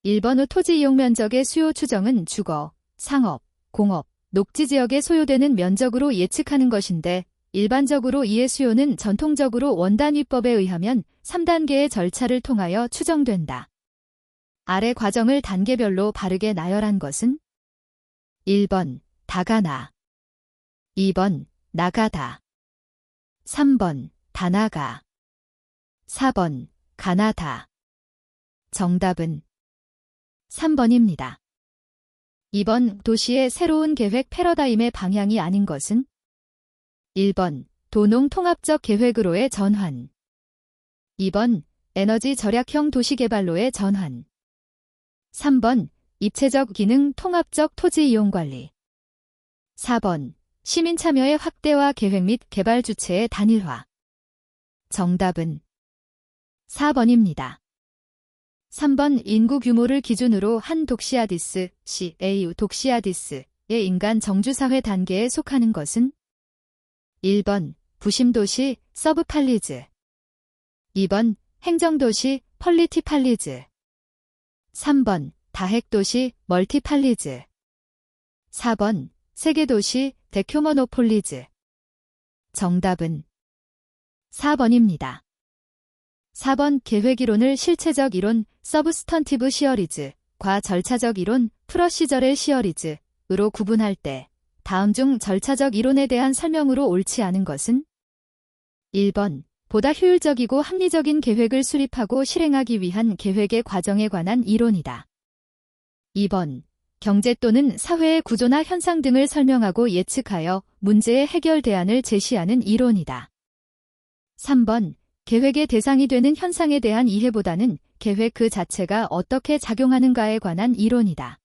1번 후 토지 이용 면적의 수요 추정은 주거, 상업, 공업, 녹지 지역에 소요되는 면적으로 예측하는 것인데 일반적으로 이의 수요는 전통적으로 원단위법에 의하면 3단계의 절차를 통하여 추정된다. 아래 과정을 단계별로 바르게 나열한 것은 1번 다가나 2번 나가다 3번 다나가 4번 가나다 정답은 3번입니다. 2번 도시의 새로운 계획 패러다임의 방향이 아닌 것은 1번 도농 통합적 계획으로의 전환 2번 에너지 절약형 도시개발로의 전환 3번 입체적 기능 통합적 토지 이용 관리 4번 시민 참여의 확대와 계획 및 개발 주체의 단일화 정답은 4번입니다. 3번 인구 규모를 기준으로 한 독시아디스, CAU 독시아디스의 인간 정주사회 단계에 속하는 것은 1번 부심도시 서브팔리즈 2번 행정도시 펄리티팔리즈 3번 다핵도시 멀티팔리즈 4번 세계도시 데큐머노폴리즈 정답은 4번입니다. 4번 계획이론을 실체적 이론 서브스턴티브 시어리즈 과 절차적 이론 프로시저럴 시어리즈으로 구분할 때 다음 중 절차적 이론에 대한 설명으로 옳지 않은 것은 1번 보다 효율적이고 합리적인 계획을 수립하고 실행하기 위한 계획의 과정에 관한 이론이다. 2번 경제 또는 사회의 구조나 현상 등을 설명하고 예측하여 문제의 해결 대안을 제시하는 이론이다. 3번 계획의 대상이 되는 현상에 대한 이해보다는 계획 그 자체가 어떻게 작용하는가에 관한 이론이다.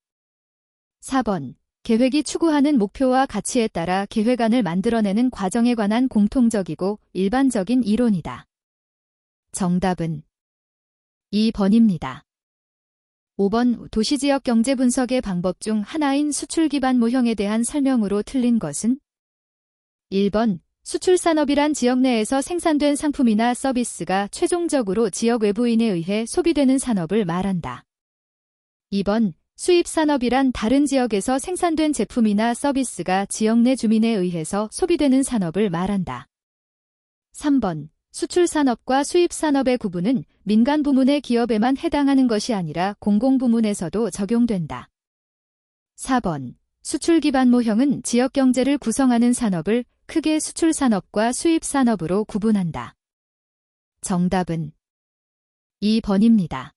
4번 계획이 추구하는 목표와 가치에 따라 계획안을 만들어내는 과정에 관한 공통적이고 일반적인 이론이다. 정답은 2번입니다. 5번 도시지역 경제 분석의 방법 중 하나인 수출 기반 모형에 대한 설명으로 틀린 것은 1번 수출산업이란 지역 내에서 생산된 상품이나 서비스가 최종적으로 지역 외부인에 의해 소비되는 산업을 말한다. 2번 수입산업이란 다른 지역에서 생산된 제품이나 서비스가 지역 내 주민에 의해서 소비되는 산업을 말한다. 3번 수출산업과 수입산업의 구분은 민간 부문의 기업에만 해당하는 것이 아니라 공공부문에서도 적용된다. 4번 수출 기반 모형은 지역 경제를 구성하는 산업을 크게 수출산업과 수입산업으로 구분한다. 정답은 2번입니다.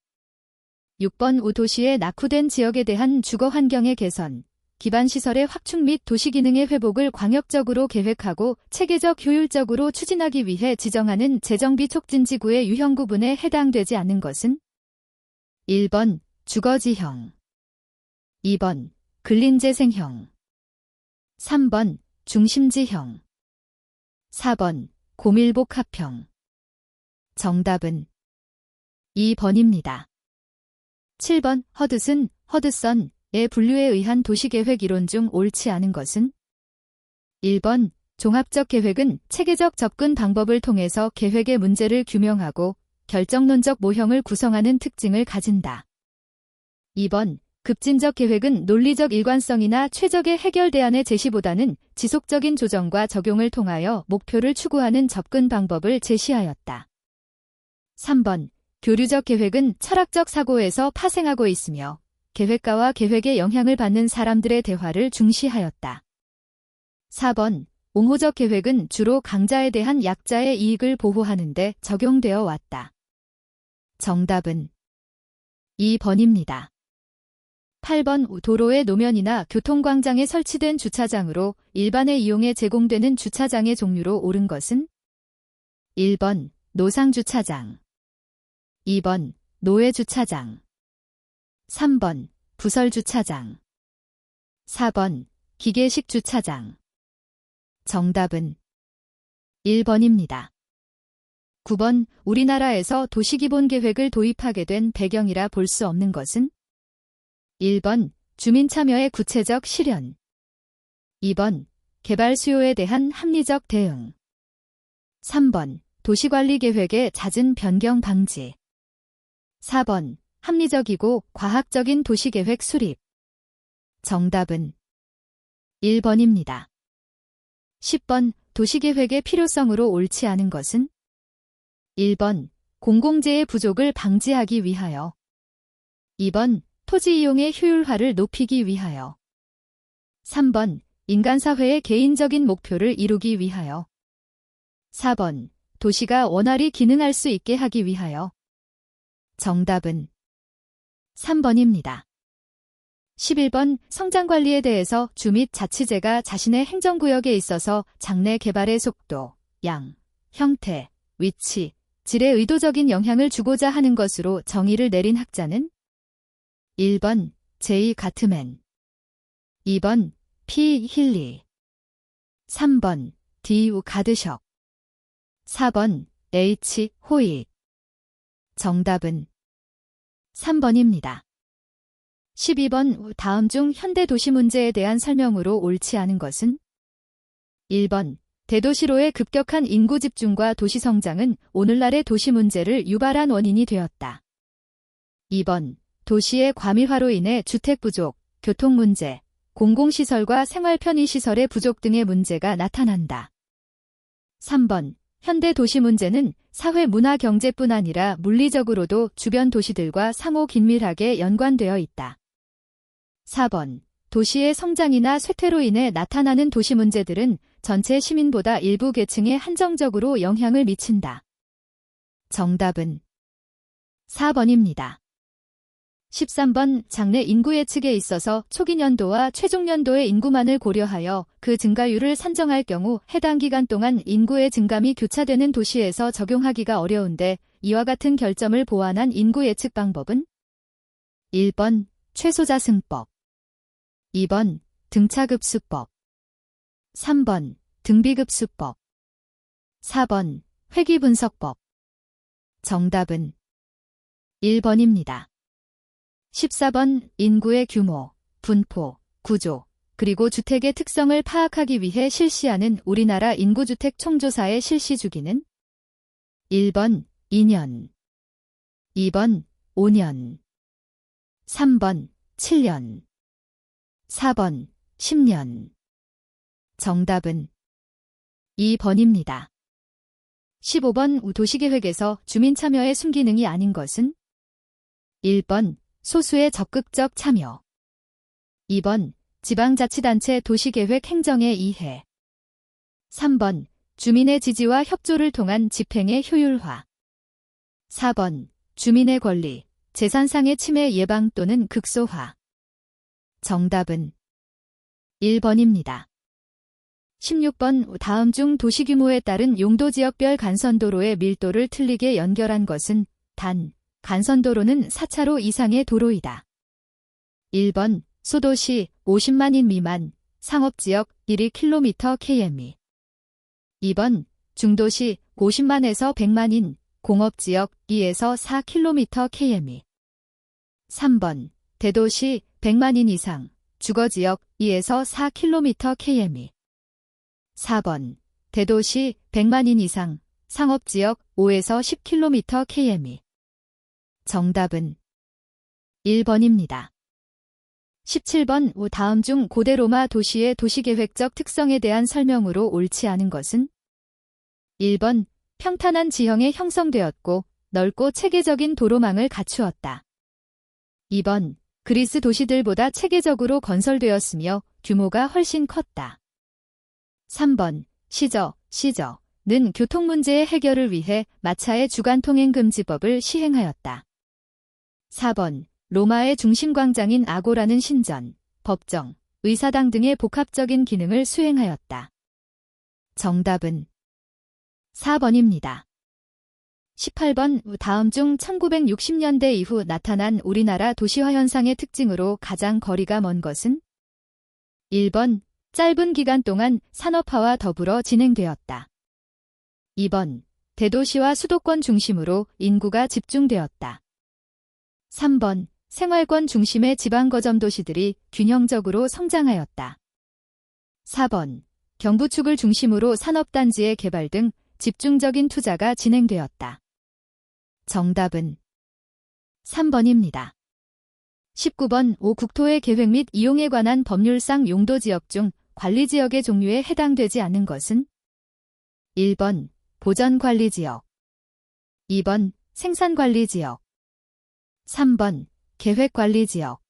6번 우도시의 낙후된 지역에 대한 주거 환경의 개선, 기반시설의 확충 및 도시기능의 회복을 광역적으로 계획하고 체계적 효율적으로 추진하기 위해 지정하는 재정비 촉진지구의 유형구분에 해당되지 않는 것은 1번 주거지형 2번 근린재생형 3번 중심지형 4번 고밀복합형 정답은 2번입니다. 7번 허드슨의 분류에 의한 도시계획 이론 중 옳지 않은 것은 1번 종합적 계획은 체계적 접근 방법을 통해서 계획의 문제를 규명하고 결정론적 모형을 구성하는 특징을 가진다. 2번 급진적 계획은 논리적 일관성이나 최적의 해결 대안의 제시보다는 지속적인 조정과 적용을 통하여 목표를 추구하는 접근 방법을 제시하였다. 3번 교류적 계획은 철학적 사고에서 파생하고 있으며 계획가와 계획에 영향을 받는 사람들의 대화를 중시하였다. 4번 옹호적 계획은 주로 강자에 대한 약자의 이익을 보호하는 데 적용되어 왔다. 정답은 2번입니다. 8번 도로의 노면이나 교통광장에 설치된 주차장으로 일반의 이용에 제공되는 주차장의 종류로 옳은 것은 1번 노상주차장 2번 노예주차장 3번 부설주차장 4번 기계식 주차장 정답은 1번입니다. 9번 우리나라에서 도시기본계획을 도입하게 된 배경이라 볼 수 없는 것은 1번 주민참여의 구체적 실현 2번 개발 수요에 대한 합리적 대응 3번 도시관리계획의 잦은 변경 방지 4번 합리적이고 과학적인 도시계획 수립. 정답은 1번입니다. 10번 도시계획의 필요성으로 옳지 않은 것은? 1번 공공재의 부족을 방지하기 위하여. 2번 토지 이용의 효율화를 높이기 위하여. 3번 인간사회의 개인적인 목표를 이루기 위하여. 4번 도시가 원활히 기능할 수 있게 하기 위하여. 정답은 3번입니다. 11번 성장관리에 대해서 주 및 자치제가 자신의 행정구역에 있어서 장래 개발의 속도, 양, 형태, 위치, 질에 의도적인 영향을 주고자 하는 것으로 정의를 내린 학자는? 1번 제이 가트맨, 2번 P. 힐리, 3번 D. 우 가드석, 4번 H. 호잇. 정답은 3번입니다. 12번 다음 중 현대 도시 문제에 대한 설명으로 옳지 않은 것은? 1번 대도시로의 급격한 인구 집중과 도시 성장은 오늘날의 도시 문제를 유발한 원인이 되었다. 2번 도시의 과밀화로 인해 주택 부족, 교통 문제, 공공시설과 생활 편의시설의 부족 등의 문제가 나타난다. 3번 현대 도시 문제는 사회 문화 경제뿐 아니라 물리적으로도 주변 도시들과 상호 긴밀하게 연관되어 있다. 4번 도시의 성장이나 쇠퇴로 인해 나타나는 도시 문제들은 전체 시민보다 일부 계층에 한정적으로 영향을 미친다. 정답은 4번입니다. 13번 장래 인구 예측에 있어서 초기 년도와 최종 년도의 인구만을 고려하여 그 증가율을 산정할 경우 해당 기간 동안 인구의 증감이 교차되는 도시에서 적용하기가 어려운데 이와 같은 결점을 보완한 인구 예측 방법은? 1번 최소자승법, 2번 등차급수법, 3번 등비급수법, 4번 회귀분석법. 정답은 1번입니다. 14번 인구의 규모, 분포, 구조, 그리고 주택의 특성을 파악하기 위해 실시하는 우리나라 인구주택 총조사의 실시 주기는? 1번 2년, 2번 5년, 3번 7년, 4번 10년. 정답은 2번입니다. 15번 도시계획에서 주민참여의 순기능이 아닌 것은? 1번 소수의 적극적 참여, 2번 지방자치단체 도시계획 행정의 이해, 3번 주민의 지지와 협조를 통한 집행의 효율화, 4번 주민의 권리, 재산상의 침해 예방 또는 극소화. 정답은 1번입니다. 16번 다음 중 도시 규모에 따른 용도지역별 간선도로의 밀도를 틀리게 연결한 것은? 단, 간선도로는 4차로 이상의 도로이다. 1번 소도시 50만인 미만, 상업지역 1km/km. 2번 중도시 50만에서 100만인, 공업지역 2에서 4km/km. 3번 대도시 100만인 이상, 주거지역 2에서 4km/km. 4번 대도시 100만인 이상, 상업지역 5에서 10km/km. 정답은 1번입니다. 17번 다음 중 고대 로마 도시의 도시계획적 특성에 대한 설명으로 옳지 않은 것은? 1번 평탄한 지형에 형성되었고 넓고 체계적인 도로망을 갖추었다. 2번 그리스 도시들보다 체계적으로 건설되었으며 규모가 훨씬 컸다. 3번 시저는 교통 문제의 해결을 위해 마차의 주간 통행 금지법을 시행하였다. 4번 로마의 중심 광장인 아고라는 신전, 법정, 의사당 등의 복합적인 기능을 수행하였다. 정답은 4번입니다. 18번 다음 중 1960년대 이후 나타난 우리나라 도시화 현상의 특징으로 가장 거리가 먼 것은? 1번 짧은 기간 동안 산업화와 더불어 진행되었다. 2번 대도시와 수도권 중심으로 인구가 집중되었다. 3번 생활권 중심의 지방거점 도시들이 균형적으로 성장하였다. 4번 경부축을 중심으로 산업단지의 개발 등 집중적인 투자가 진행되었다. 정답은 3번입니다. 19번 5. 국토의 계획 및 이용에 관한 법률상 용도지역 중 관리지역의 종류에 해당되지 않는 것은 1번 보전관리지역, 2번 생산관리지역, 3번 계획관리지역,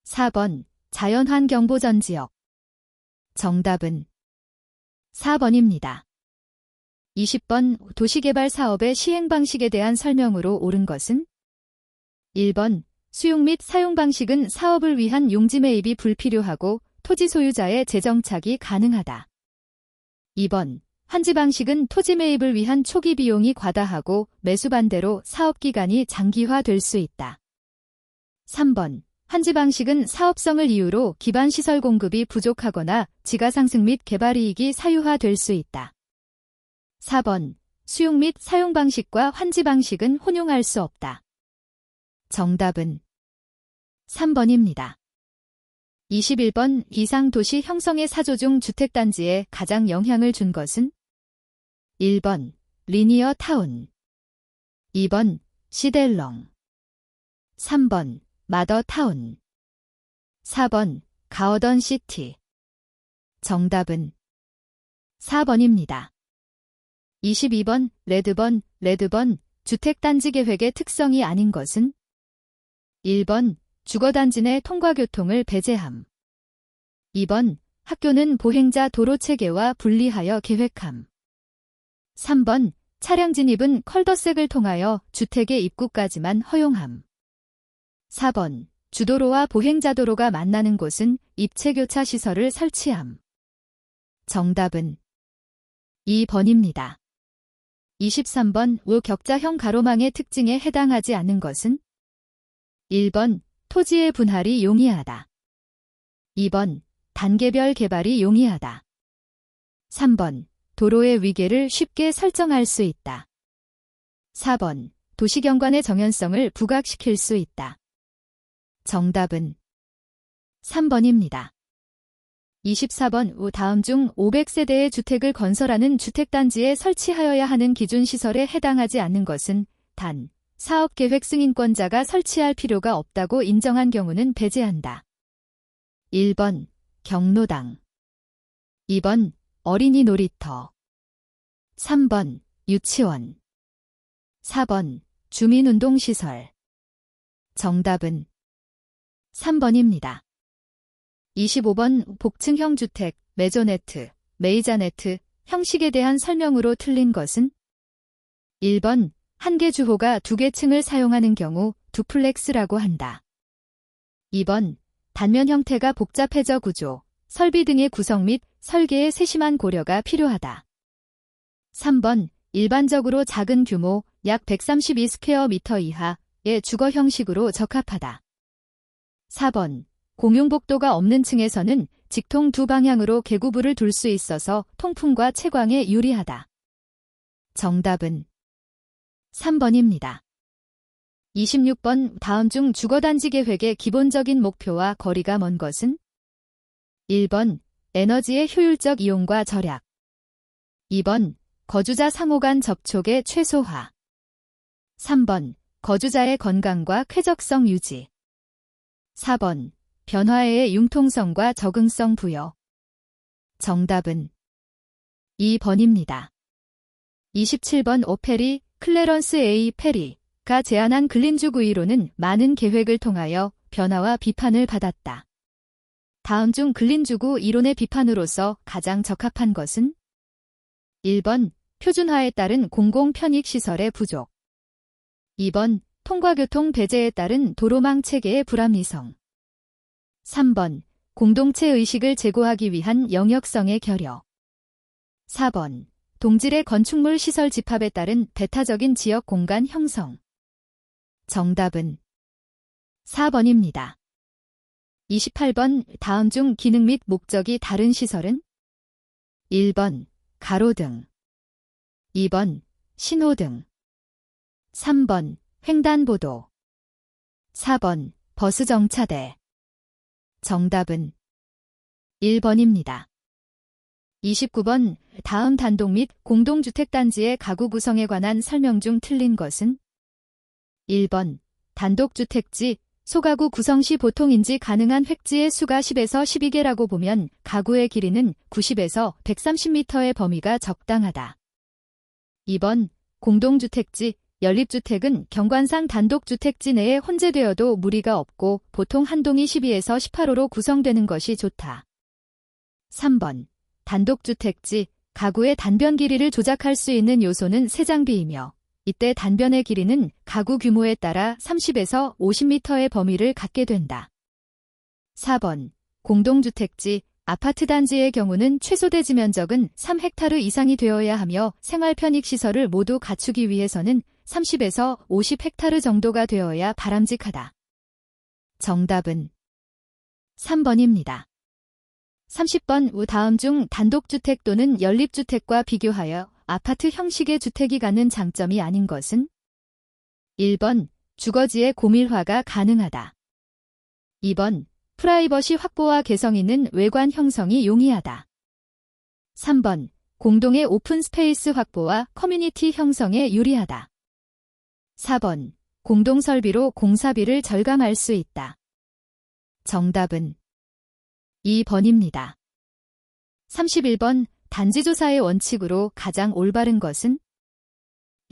4번 자연환경보전지역. 정답은 4번입니다. 20번 도시개발 사업의 시행 방식에 대한 설명으로 옳은 것은 1번 수용 및 사용 방식은 사업을 위한 용지 매입이 불필요하고 토지 소유자의 재정착이 가능하다. 2번 환지 방식은 토지 매입을 위한 초기 비용이 과다하고 매수 반대로 사업 기간이 장기화될 수 있다. 3번 환지 방식은 사업성을 이유로 기반 시설 공급이 부족하거나 지가상승 및 개발이익이 사유화될 수 있다. 4번 수용 및 사용 방식과 환지 방식은 혼용할 수 없다. 정답은 3번입니다. 21번 이상 도시 형성의 사조 중 주택단지에 가장 영향을 준 것은 1번 리니어 타운, 2번 시델렁, 3번 마더 타운, 4번 가어던 시티. 정답은 4번입니다. 22번 레드번 주택단지 계획의 특성이 아닌 것은 1번 주거단지 내 통과교통을 배제함, 2번 학교는 보행자 도로체계와 분리하여 계획함, 3번 차량 진입은 컬더색을 통하여 주택의 입구까지만 허용함, 4번 주도로와 보행자도로가 만나는 곳은 입체교차 시설을 설치함. 정답은 2번입니다. 23번 우격자형 가로망의 특징에 해당하지 않는 것은 1번 토지의 분할이 용이하다, 2번 단계별 개발이 용이하다, 3번 도로의 위계를 쉽게 설정할 수 있다, 4번 도시경관의 정연성을 부각시킬 수 있다. 정답은 3번입니다. 24번 우 다음 중 500세대의 주택을 건설하는 주택단지에 설치하여야 하는 기준시설에 해당하지 않는 것은 단 사업계획 승인권자가 설치할 필요가 없다고 인정한 경우는 배제한다. 1번 경로당, 2번 어린이 놀이터, 3번 유치원, 4번 주민운동시설. 정답은 3번입니다. 25번 복층형 주택, 메조네트, 메이자네트 형식에 대한 설명으로 틀린 것은 1번 한 개 주호가 두 개 층을 사용하는 경우 두플렉스라고 한다. 2번 단면 형태가 복잡해져 구조, 설비 등의 구성 및 설계에 세심한 고려가 필요하다. 3번 일반적으로 작은 규모 약 132스퀘어미터 이하의 주거 형식으로 적합하다. 4번 공용복도가 없는 층에서는 직통 두 방향으로 개구부를 둘 수 있어서 통풍과 채광에 유리하다. 정답은 3번입니다. 26번 다음 중 주거단지 계획의 기본적인 목표와 거리가 먼 것은 1번 에너지의 효율적 이용과 절약, 2번 거주자 상호 간 접촉의 최소화, 3번 거주자의 건강과 쾌적성 유지, 4번 변화의 융통성과 적응성 부여. 정답은 2번입니다. 27번 오페리 클래런스 A 페리가 제안한 근린주 구이론은 많은 계획을 통하여 변화와 비판을 받았다. 다음 중 근린주구 이론의 비판으로서 가장 적합한 것은 1번 표준화에 따른 공공편익시설의 부족, 2번 통과교통 배제에 따른 도로망 체계의 불합리성, 3번 공동체 의식을 제고하기 위한 영역성의 결여, 4번 동질의 건축물 시설 집합에 따른 배타적인 지역 공간 형성. 정답은 4번입니다. 28번 다음 중 기능 및 목적이 다른 시설은 1번 가로등, 2번 신호등, 3번 횡단보도, 4번 버스 정차대. 정답은 1번입니다. 29번 다음 단독 및 공동주택단지의 가구 구성에 관한 설명 중 틀린 것은 1번 단독주택지, 소가구 구성 시 보통 인지 가능한 획지의 수가 10에서 12개라고 보면 가구의 길이는 90에서 130m의 범위가 적당하다. 2번, 공동주택지, 연립주택은 경관상 단독주택지 내에 혼재되어도 무리가 없고 보통 한 동이 12에서 18호로 구성되는 것이 좋다. 3번, 단독주택지, 가구의 단변 길이를 조작할 수 있는 요소는 세장비이며 이때 단변의 길이는 가구 규모에 따라 30에서 50m의 범위를 갖게 된다. 4번, 공동주택지, 아파트 단지의 경우는 최소 대지 면적은 3헥타르 이상이 되어야 하며 생활 편익시설을 모두 갖추기 위해서는 30에서 50헥타르 정도가 되어야 바람직하다. 정답은 3번입니다. 30번 다음 중 단독주택 또는 연립주택과 비교하여 아파트 형식의 주택이 갖는 장점이 아닌 것은? 1번, 주거지의 고밀화가 가능하다. 2번, 프라이버시 확보와 개성 있는 외관 형성이 용이하다. 3번, 공동의 오픈 스페이스 확보와 커뮤니티 형성에 유리하다. 4번, 공동 설비로 공사비를 절감할 수 있다. 정답은 2번입니다. 31번, 단지조사의 원칙으로 가장 올바른 것은?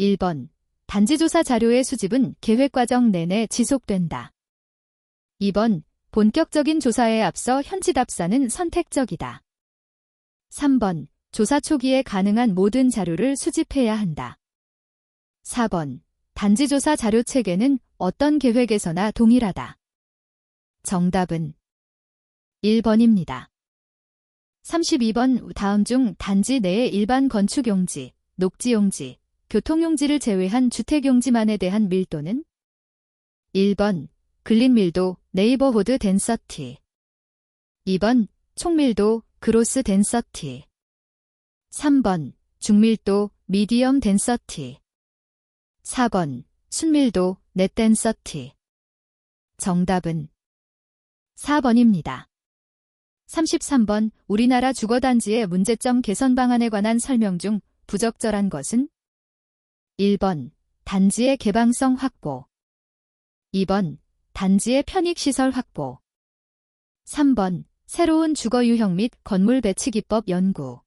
1번, 단지조사 자료의 수집은 계획과정 내내 지속된다. 2번, 본격적인 조사에 앞서 현지 답사는 선택적이다. 3번, 조사 초기에 가능한 모든 자료를 수집해야 한다. 4번, 단지조사 자료 체계는 어떤 계획에서나 동일하다. 정답은 1번입니다. 32번 다음 중 단지 내의 일반 건축용지, 녹지용지, 교통용지를 제외한 주택용지만에 대한 밀도는? 1번, 근린밀도, 네이버후드 덴서티. 2번, 총밀도, 그로스 덴서티. 3번, 중밀도, 미디엄 덴서티. 4번, 순밀도, 넷 덴서티. 정답은 4번입니다. 33번, 우리나라 주거단지의 문제점 개선 방안에 관한 설명 중 부적절한 것은? 1번, 단지의 개방성 확보. 2번, 단지의 편익시설 확보. 3번, 새로운 주거 유형 및 건물 배치 기법 연구.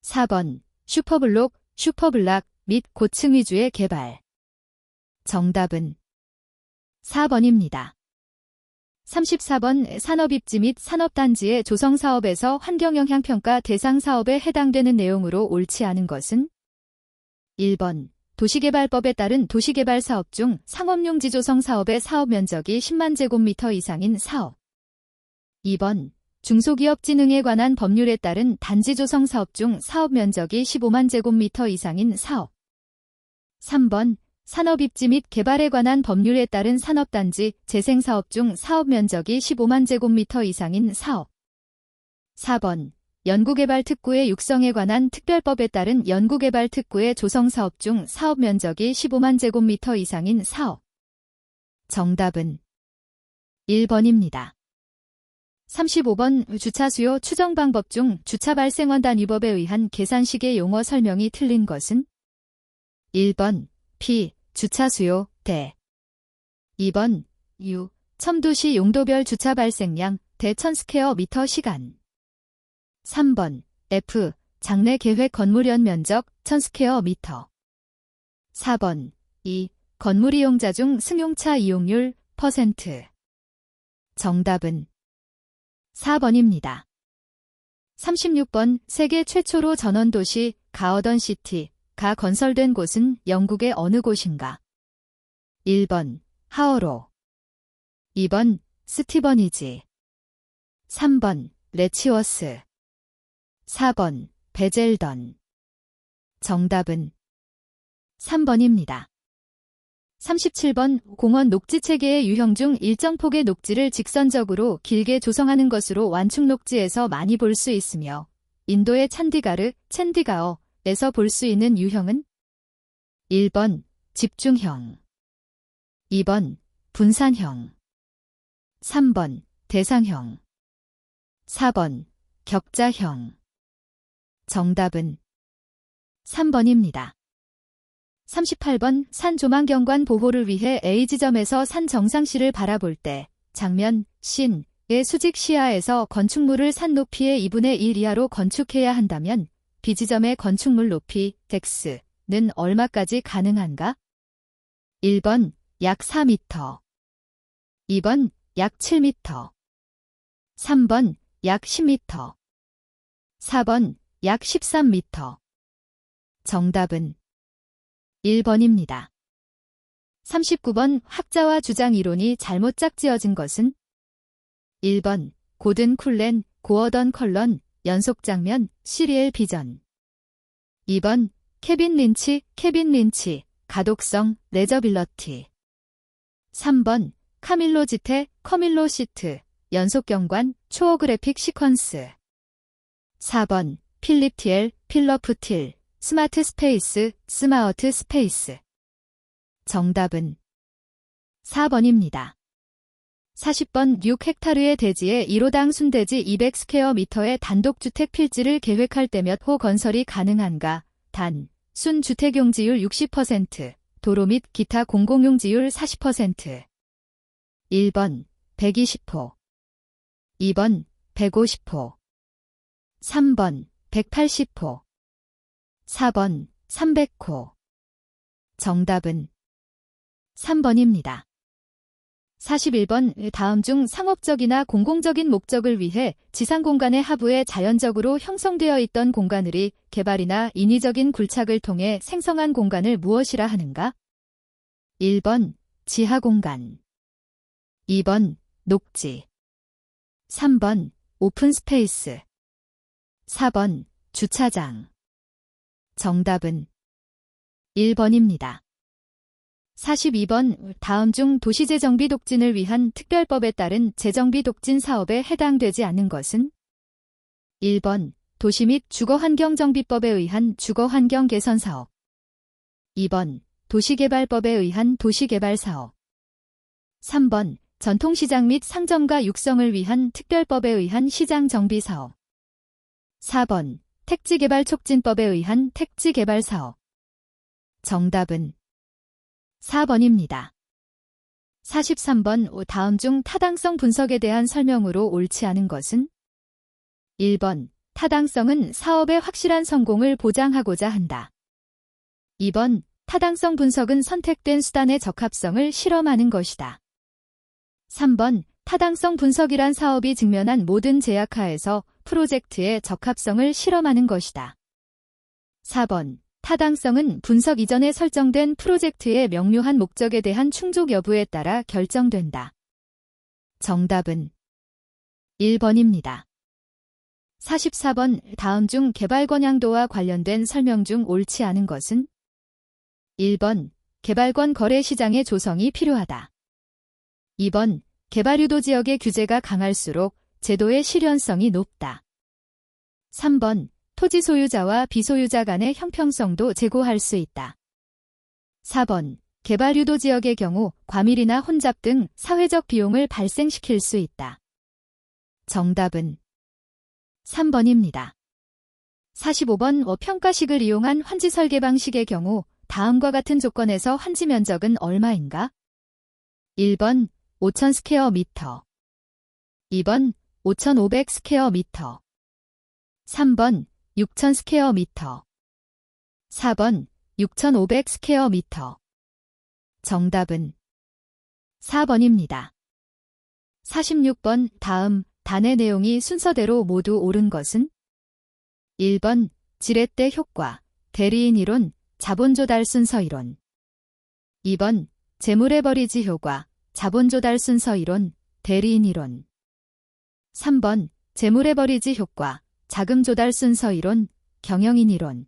4번, 슈퍼블록, 슈퍼블락 및 고층 위주의 개발. 정답은 4번입니다. 34번, 산업입지 및 산업단지의 조성사업에서 환경영향평가 대상 사업에 해당되는 내용으로 옳지 않은 것은? 1번, 도시개발법에 따른 도시개발 사업 중 상업용지 조성 사업의 사업 면적이 10만 제곱미터 이상인 사업. 2번, 중소기업 진흥에 관한 법률에 따른 단지 조성 사업 중 사업 면적이 15만 제곱미터 이상인 사업. 3번, 산업입지 및 개발에 관한 법률에 따른 산업단지 재생사업 중 사업 면적이 15만 제곱미터 이상인 사업. 4번, 연구개발 특구의 육성에 관한 특별법에 따른 연구개발 특구의 조성사업 중 사업 면적이 15만 제곱미터 이상인 사업. 정답은 1번입니다. 35번, 주차수요 추정 방법 중 주차 발생원단 위법에 의한 계산식의 용어 설명이 틀린 것은? 1번, P, 주차수요, 대. 2번, U, 첨도시 용도별 주차 발생량, 대 1000스퀘어미터 시간. 3번, F, 장내 계획 건물 연면적, 1000스퀘어미터. 4번, E, 건물 이용자 중 승용차 이용률, %. 정답은 4번입니다. 36번, 세계 최초로 전원도시, 가어던시티, 가 건설된 곳은 영국의 어느 곳인가? 1번, 하어로. 2번, 스티버니지. 3번, 레치워스. 4번, 베젤던. 정답은 3번입니다. 37번, 공원 녹지 체계의 유형 중 일정 폭의 녹지를 직선적으로 길게 조성하는 것으로 완충 녹지에서 많이 볼 수 있으며 인도의 찬디가르, 챈디가어 에서 볼 수 있는 유형은? 1번, 집중형. 2번, 분산형. 3번, 대상형. 4번, 격자형. 정답은 3번입니다. 38번 산 조망경관 보호를 위해 A지점에서 산 정상시를 바라볼 때 장면, 신의 수직 시야에서 건축물을 산 높이의 2분의 1 이하로 건축해야 한다면 B지점의 건축물 높이 X는 얼마까지 가능한가? 1번 약 4m, 2번 약 7m, 3번 약 10m, 4번 약 13m. 정답은 1번입니다. 39번 학자와 주장 이론이 잘못 짝지어진 것은 1번 고든 쿨렌, 고어던 컬런, 연속장면, 시리엘 비전. 2번 케빈 린치, 가독성, 레저빌러티. 3번 카밀로 지테, 커밀로 시트, 연속경관, 초어그래픽 시퀀스. 4번 필립 티엘, 필러프 틸, 스마트 스페이스, 스마어트 스페이스. 정답은 4번입니다. 40번 6헥타르의 대지에 1호당 순대지 200스퀘어미터의 단독주택 필지를 계획할 때 몇 호 건설이 가능한가? 단, 순 주택용지율 60%, 도로 및 기타 공공용지율 40%. 1번 120호, 2번 150호, 3번 180호, 4번 300호. 정답은 3번입니다. 41번 다음 중 상업적이나 공공적인 목적을 위해 지상 공간의 하부에 자연적으로 형성되어 있던 공간들이 개발이나 인위적인 굴착을 통해 생성한 공간을 무엇이라 하는가? 1번 지하 공간, 2번 녹지, 3번 오픈 스페이스, 4번 주차장. 정답은 1번입니다. 42번 다음 중 도시재정비 독진을 위한 특별법에 따른 재정비 독진 사업에 해당되지 않는 것은 1번 도시 및 주거환경정비법에 의한 주거환경 개선 사업, 2번 도시개발법에 의한 도시개발 사업, 3번 전통시장 및 상점가 육성을 위한 특별법에 의한 시장 정비 사업, 4번 택지개발촉진법에 의한 택지개발 사업. 정답은 4번입니다. 43번 다음 중 타당성 분석에 대한 설명으로 옳지 않은 것은 1번 타당성은 사업의 확실한 성공을 보장하고자 한다. 2번 타당성 분석은 선택된 수단의 적합성을 실험하는 것이다. 3번 타당성 분석이란 사업이 직면한 모든 제약하에서 프로젝트의 적합성을 실험하는 것이다. 4번 타당성은 분석 이전에 설정된 프로젝트의 명료한 목적에 대한 충족 여부에 따라 결정된다. 정답은 1번입니다. 44번 다음 중 개발 권양도와 관련된 설명 중 옳지 않은 것은 1번 개발권 거래 시장의 조성이 필요하다. 2번 개발유도 지역의 규제가 강할수록 제도의 실현성이 높다. 3번 토지 소유자와 비소유자 간의 형평성도 제고할 수 있다. 4번 개발유도 지역의 경우 과밀이나 혼잡 등 사회적 비용을 발생시킬 수 있다. 정답은 3번입니다. 45번 평가식을 이용한 환지 설계 방식의 경우 다음과 같은 조건에서 환지 면적은 얼마인가? 1번 5,000 스퀘어미터, 2번 5,500 스퀘어미터, 3번 6,000 스퀘어미터, 4번 6,500 스퀘어미터. 정답은 4번입니다. 46번 다음 단의 내용이 순서대로 모두 옳은 것은 1번 지렛대 효과, 대리인 이론, 자본 조달 순서 이론, 2번 재물의 버리지 효과, 자본 조달 순서 이론, 대리인 이론, 3번 재물의 버리지 효과, 자금 조달 순서 이론, 경영인 이론,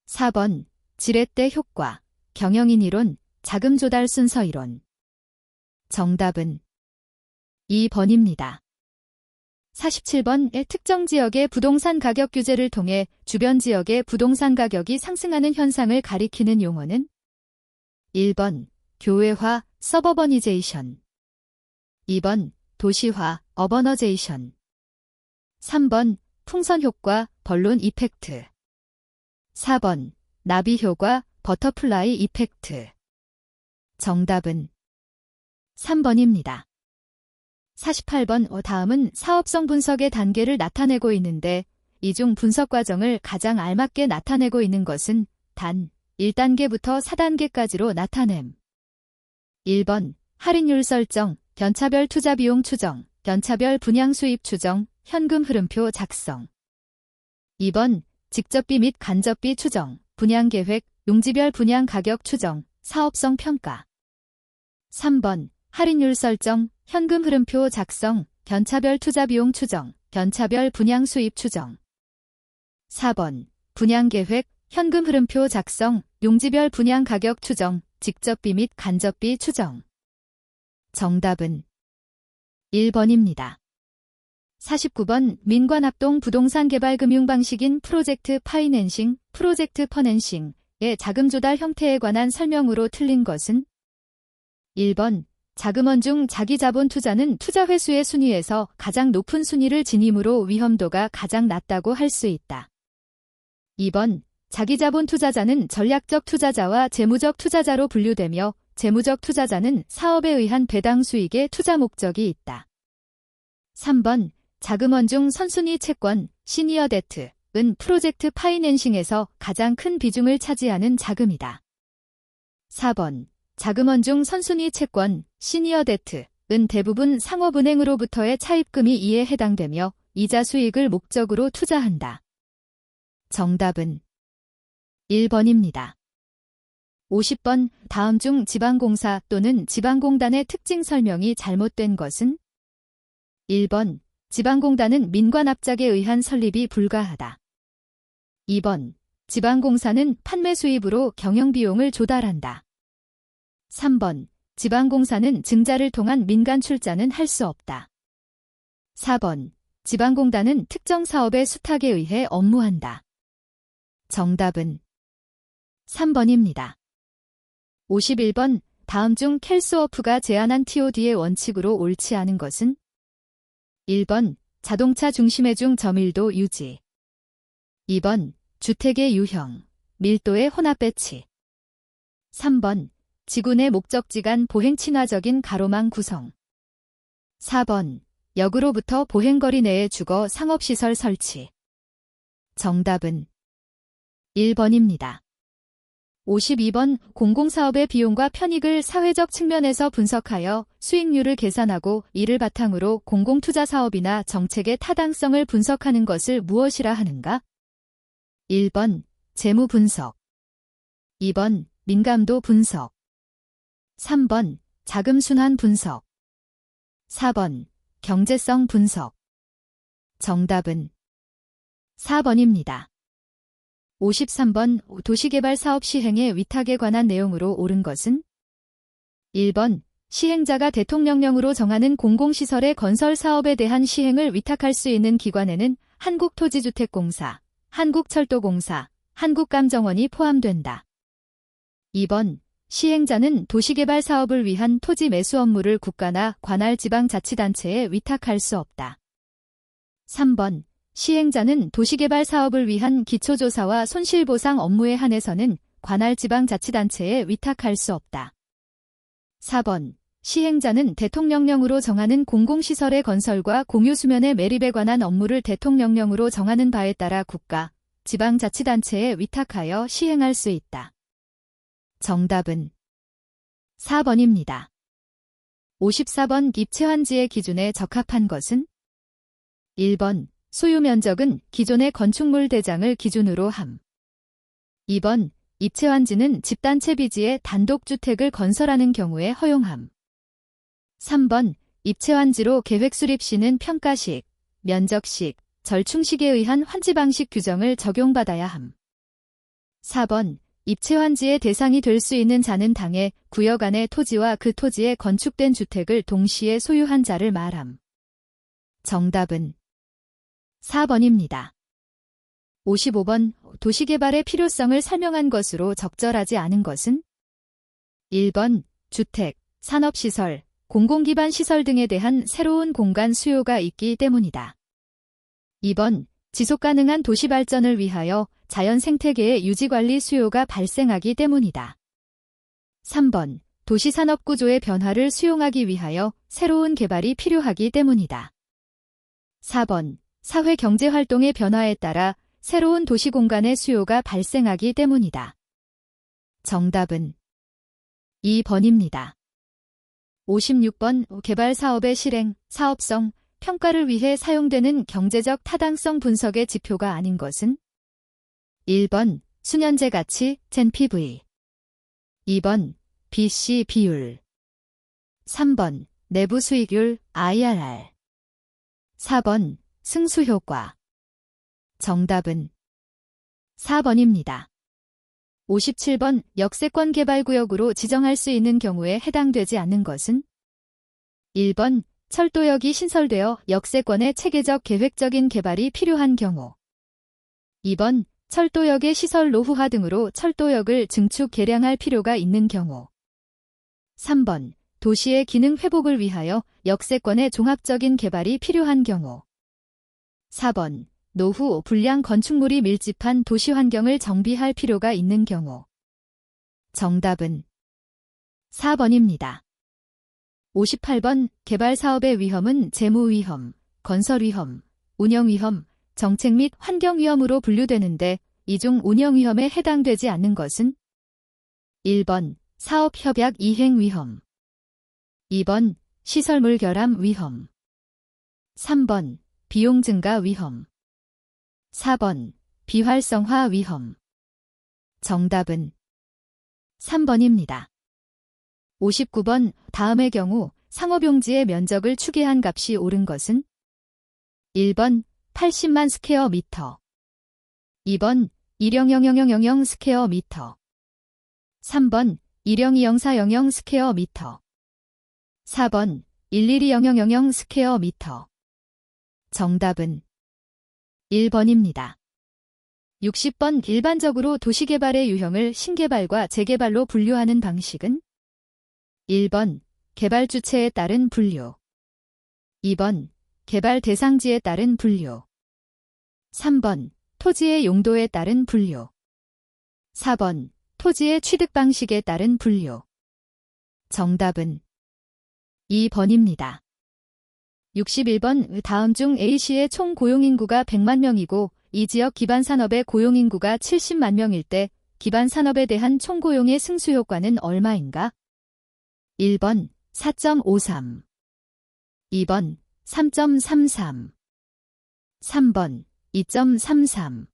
4번 지렛대 효과, 경영인 이론, 자금 조달 순서 이론. 정답은 2번입니다. 47번 특정 지역의 부동산 가격 규제를 통해 주변 지역의 부동산 가격이 상승하는 현상을 가리키는 용어는 1번 교외화, 서버버니제이션, 2번 도시화, 어버너제이션, 3번 풍선 효과, 벌룬 이펙트, 4번 나비 효과, 버터플라이 이펙트. 정답은 3번입니다. 48번 다음은 사업성 분석의 단계를 나타내고 있는데 이 중 분석 과정을 가장 알맞게 나타내고 있는 것은 단 1단계부터 4단계까지로 나타냄. 1번 할인율 설정, 견차별 투자 비용 추정, 견차별 분양 수입 추정, 현금 흐름표 작성. 2번 직접비 및 간접비 추정, 분양 계획, 용지별 분양 가격 추정, 사업성 평가. 3번 할인율 설정, 현금 흐름표 작성, 견차별 투자 비용 추정, 견차별 분양 수입 추정. 4번 분양 계획, 현금 흐름표 작성, 용지별 분양 가격 추정, 직접비 및 간접비 추정. 정답은 1번입니다. 49번 민관합동 부동산 개발 금융 방식인 프로젝트 파이낸싱, 프로젝트 퍼낸싱의 자금 조달 형태에 관한 설명으로 틀린 것은 1번 자금원 중 자기 자본 투자는 투자 회수의 순위에서 가장 높은 순위를 지니므로 위험도가 가장 낮다고 할 수 있다. 2번 자기 자본 투자자는 전략적 투자자와 재무적 투자자로 분류되며 재무적 투자자는 사업에 의한 배당 수익의 투자 목적이 있다. 3번 자금원 중 선순위 채권, 시니어 데트은 프로젝트 파이낸싱에서 가장 큰 비중을 차지하는 자금이다. 4번 자금원 중 선순위 채권, 시니어 데트은 대부분 상업은행으로부터의 차입금이 이에 해당되며 이자 수익을 목적으로 투자한다. 정답은 1번입니다. 50번 다음 중 지방공사 또는 지방공단의 특징 설명이 잘못된 것은 1번 지방공단은 민관합작에 의한 설립이 불가하다. 2번 지방공사는 판매 수입으로 경영비용을 조달한다. 3번 지방공사는 증자를 통한 민간 출자는 할 수 없다. 4번 지방공단은 특정 사업의 수탁에 의해 업무한다. 정답은 3번입니다. 51번 다음 중 켈스워프가 제안한 TOD의 원칙으로 옳지 않은 것은 1번 자동차 중심의 중 점일도 유지. 2번 주택의 유형, 밀도의 혼합 배치. 3번 지구 내 목적지 간 보행 친화적인 가로망 구성. 4번 역으로부터 보행거리 내에 주거 상업시설 설치. 정답은 1번입니다. 52번 공공사업의 비용과 편익을 사회적 측면에서 분석하여 수익률을 계산하고 이를 바탕으로 공공투자 사업이나 정책의 타당성을 분석하는 것을 무엇이라 하는가? 1번 재무 분석, 2번 민감도 분석, 3번 자금 순환 분석, 4번 경제성 분석. 정답은 4번입니다. 53번 도시개발 사업 시행의 위탁에 관한 내용으로 옳은 것은 1번 시행자가 대통령령으로 정하는 공공시설의 건설 사업에 대한 시행을 위탁할 수 있는 기관에는 한국토지주택공사, 한국철도공사, 한국감정원이 포함된다. 2번 시행자는 도시개발 사업을 위한 토지 매수 업무를 국가나 관할 지방자치단체에 위탁할 수 없다. 3번 시행자는 도시개발 사업을 위한 기초조사와 손실보상 업무에 한해서는 관할 지방자치단체에 위탁할 수 없다. 4번 시행자는 대통령령으로 정하는 공공시설의 건설과 공유수면의 매립에 관한 업무를 대통령령으로 정하는 바에 따라 국가, 지방자치단체에 위탁하여 시행할 수 있다. 정답은 4번입니다. 54번 입체환지의 기준에 적합한 것은 1번 소유 면적은 기존의 건축물 대장을 기준으로 함. 2번 입체환지는 집단체 비지에 단독주택을 건설하는 경우에 허용함. 3번 입체환지로 계획수립 시는 평가식, 면적식, 절충식에 의한 환지 방식 규정을 적용받아야 함. 4번 입체환지의 대상이 될 수 있는 자는 당해 구역 안의 토지와 그 토지에 건축된 주택을 동시에 소유한 자를 말함. 정답은 4번입니다. 55번 도시개발의 필요성을 설명한 것으로 적절하지 않은 것은 1번 주택, 산업시설, 공공기반 시설 등에 대한 새로운 공간 수요가 있기 때문이다. 2번 지속가능한 도시 발전을 위하여 자연 생태계의 유지관리 수요가 발생하기 때문이다. 3번. 도시 산업 구조의 변화를 수용하기 위하여 새로운 개발이 필요하기 때문이다. 4번. 사회 경제 활동의 변화에 따라 새로운 도시 공간의 수요가 발생하기 때문이다. 정답은 2번입니다. 56번. 개발 사업의 실행, 사업성, 평가를 위해 사용되는 경제적 타당성 분석의 지표가 아닌 것은? 1번. 수년제 가치, NPV. 2번. BC 비율. 3번. 내부 수익률, IRR. 4번. 승수효과. 정답은 4번입니다. 57번. 역세권 개발구역으로 지정할 수 있는 경우에 해당되지 않는 것은? 1번. 철도역이 신설되어 역세권의 체계적 계획적인 개발이 필요한 경우. 2번. 철도역의 시설 노후화 등으로 철도역을 증축 개량할 필요가 있는 경우. 3번. 도시의 기능 회복을 위하여 역세권의 종합적인 개발이 필요한 경우. 4번. 노후 불량 건축물이 밀집한 도시 환경을 정비할 필요가 있는 경우. 정답은 4번입니다. 58번. 개발 사업의 위험은 재무 위험, 건설 위험, 운영 위험, 정책 및 환경 위험으로 분류되는데 이 중 운영 위험에 해당되지 않는 것은? 1번. 사업 협약 이행 위험. 2번. 시설물 결함 위험. 3번. 비용 증가 위험. 4번. 비활성화 위험. 정답은 3번입니다. 59번. 다음의 경우 상업용지의 면적을 추계한 값이 옳은 것은? 1번. 80만 스퀘어 미터. 2번. 1000000 스퀘어 미터. 3번. 1020400 스퀘어 미터. 4번. 1120000 스퀘어 미터. 정답은 1번입니다. 60번. 일반적으로 도시개발의 유형을 신개발과 재개발로 분류하는 방식은? 1번. 개발 주체에 따른 분류. 2번. 개발 대상지에 따른 분류. 3번. 토지의 용도에 따른 분류. 4번. 토지의 취득 방식에 따른 분류. 정답은 2번입니다. 61번. 다음 중 A시의 총 고용인구가 100만 명이고 이 지역 기반산업의 고용인구가 70만 명일 때 기반산업에 대한 총고용의 승수효과는 얼마인가? 1번 4.53. 2번 3.33. 3번 2.33.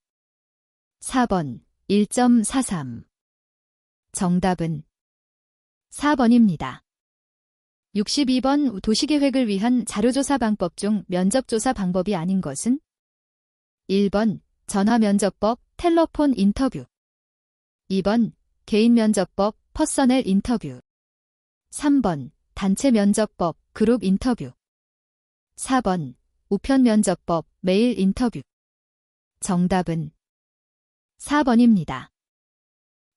4번 1.43. 정답은 4번입니다. 62번. 도시계획을 위한 자료조사 방법 중 면접조사 방법이 아닌 것은? 1번 전화면접법, 텔레폰 인터뷰. 2번 개인면접법, 퍼서널 인터뷰. 3번 단체면접법, 그룹 인터뷰. 4번 우편면접법, 메일 인터뷰. 정답은 4번입니다.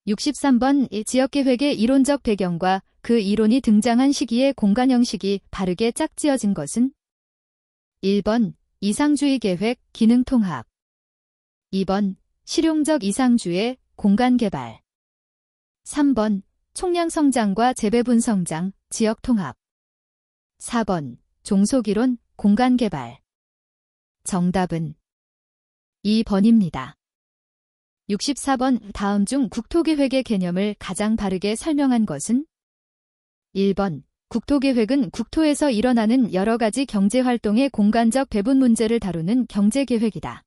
63번. 지역계획의 이론적 배경과 그 이론이 등장한 시기의 공간 형식이 바르게 짝지어진 것은? 1번 이상주의 계획, 기능 통합. 2번 실용적 이상주의, 공간 개발. 3번 총량 성장과 재배분 성장, 지역 통합. 4번 종속이론, 공간 개발. 정답은 2번입니다. 64번. 다음 중 국토계획의 개념을 가장 바르게 설명한 것은? 1번 국토계획은 국토에서 일어나는 여러 가지 경제활동의 공간적 배분 문제를 다루는 경제계획이다.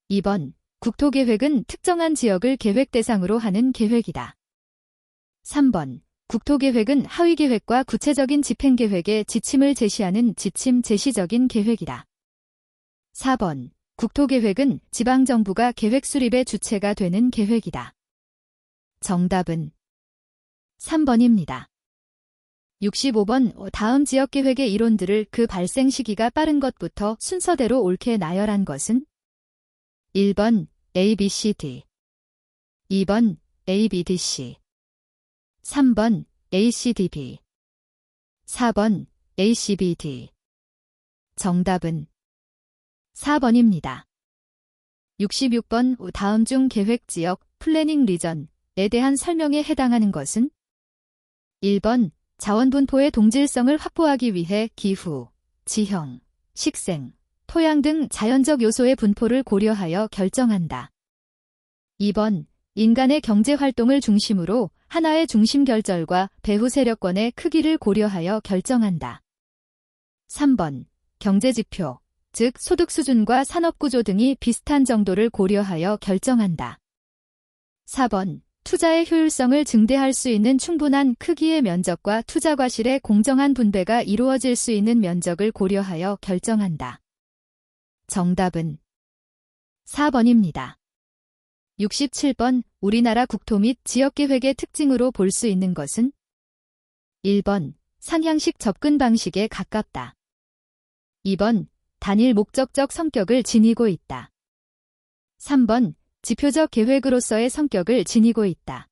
2번 국토계획은 특정한 지역을 계획 대상으로 하는 계획이다. 3번 국토계획은 하위계획과 구체적인 집행계획의 지침을 제시하는 지침 제시적인 계획이다. 4번 국토계획은 지방정부가 계획 수립의 주체가 되는 계획이다. 정답은 3번입니다. 65번. 다음 지역계획의 이론들을 그 발생 시기가 빠른 것부터 순서대로 옳게 나열한 것은? 1번 ABCD. 2번 ABDC. 3번 ACDB. 4번 ACBD. 정답은 4번입니다. 66번 다음 중 계획지역 플래닝 리전에 대한 설명에 해당하는 것은 1번 자원분포의 동질성을 확보하기 위해 기후, 지형, 식생, 토양 등 자연적 요소의 분포를 고려하여 결정한다. 2번 인간의 경제활동을 중심으로 하나의 중심결절과 배후 세력권의 크기를 고려하여 결정한다. 3번 경제지표, 즉 소득 수준과 산업구조 등이 비슷한 정도를 고려하여 결정한다. 4번 투자의 효율성을 증대할 수 있는 충분한 크기의 면적과 투자 과실의 공정한 분배가 이루어질 수 있는 면적을 고려하여 결정한다. 정답은 4번입니다. 67번 우리나라 국토 및 지역계획의 특징으로 볼 수 있는 것은 1번 상향식 접근 방식에 가깝다. 2번 단일 목적적 성격을 지니고 있다. 3번 지표적 계획으로서의 성격을 지니고 있다.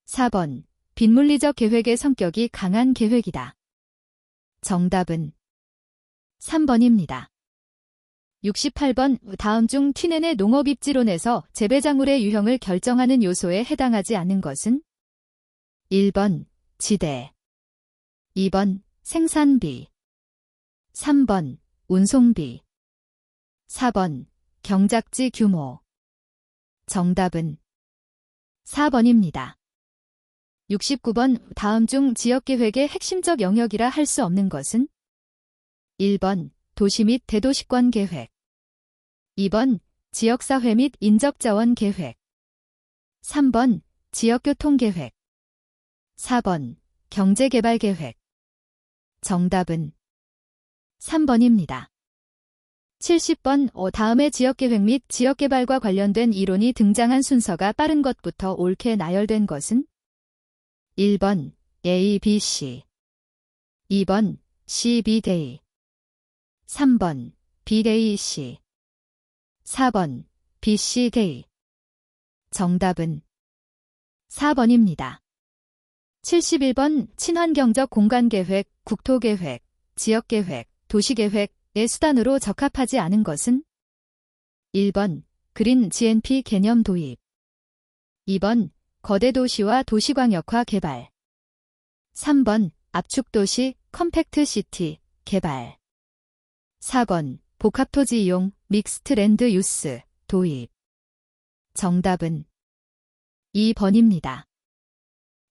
4번 빈물리적 계획의 성격이 강한 계획이다. 정답은 3번입니다. 68번 다음 중 튀넨의 농업입지론에서 재배작물의 유형을 결정하는 요소에 해당하지 않는 것은 1번 지대, 2번 생산비, 3번 운송비, 4번 경작지 규모. 정답은 4번입니다. 69번 다음 중 지역계획의 핵심적 영역이라 할 수 없는 것은 1번 도시 및 대도시권 계획, 2번 지역사회 및 인적자원 계획, 3번 지역교통계획, 4번 경제개발계획. 정답은 3번입니다. 70번 다음의 지역계획 및 지역개발과 관련된 이론이 등장한 순서가 빠른 것부터 옳게 나열된 것은 1번 A, B, C, 2번 C, B, D, 3번 B, D, C, 4번 B, C, D. 정답은 4번입니다. 71번 친환경적 공간계획, 국토계획, 지역계획, 도시계획의 수단으로 적합하지 않은 것은 1번 그린 GNP 개념 도입, 2번 거대 도시와 도시광역화 개발, 3번 압축도시 컴팩트 시티 개발, 4번 복합토지 이용 믹스트 랜드 유스 도입. 정답은 2번입니다.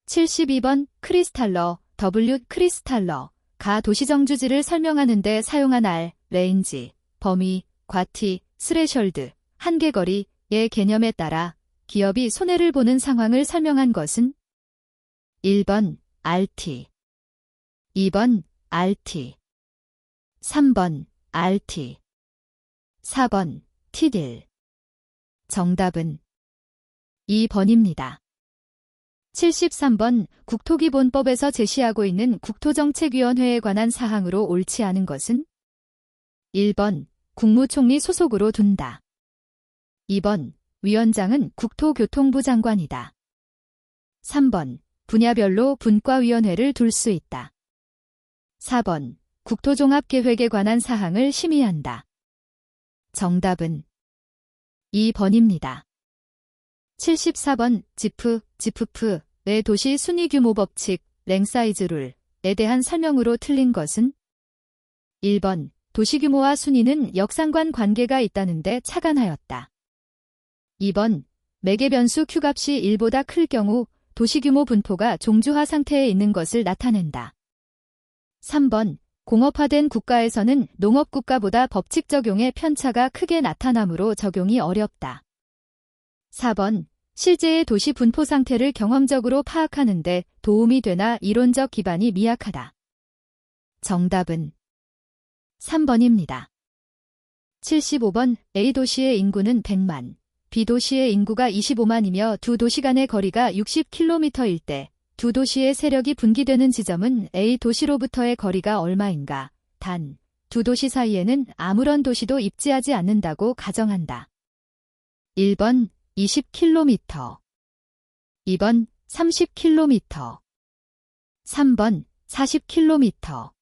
72번 크리스탈러 W 크리스탈러 가 도시정주지를 설명하는 데 사용한 R, 레인지, 범위, 과티, 스레셜드, 한계거리의 개념에 따라 기업이 손해를 보는 상황을 설명한 것은 1번 RT, 2번 RT, 3번 RT, 4번 TDIL. 정답은 2번입니다. 73번 국토기본법에서 제시하고 있는 국토정책위원회에 관한 사항으로 옳지 않은 것은 1번 국무총리 소속으로 둔다. 2번 위원장은 국토교통부 장관이다. 3번 분야별로 분과위원회를 둘 수 있다. 4번 국토종합계획에 관한 사항을 심의한다. 정답은 2번입니다. 74번 지프프의 도시 순위규모 법칙, 랭사이즈 룰에 대한 설명으로 틀린 것은 1번 도시규모와 순위는 역상관 관계가 있다는데 착안하였다. 2번 매개변수 Q값이 1보다 클 경우 도시규모 분포가 종주화 상태에 있는 것을 나타낸다. 3번 공업화된 국가에서는 농업국가보다 법칙 적용의 편차가 크게 나타나므로 적용이 어렵다. 4번 실제의 도시 분포 상태를 경험적으로 파악하는 데 도움이 되나 이론적 기반이 미약하다. 정답은 3번입니다. 75번 A도시의 인구는 100만, B도시의 인구가 25만이며 두 도시 간의 거리가 60km일 때 두 도시의 세력이 분기되는 지점은 A도시로부터의 거리가 얼마인가? 단, 두 도시 사이에는 아무런 도시도 입지하지 않는다고 가정한다. 1번 20km, 2번 30km, 3번 40km,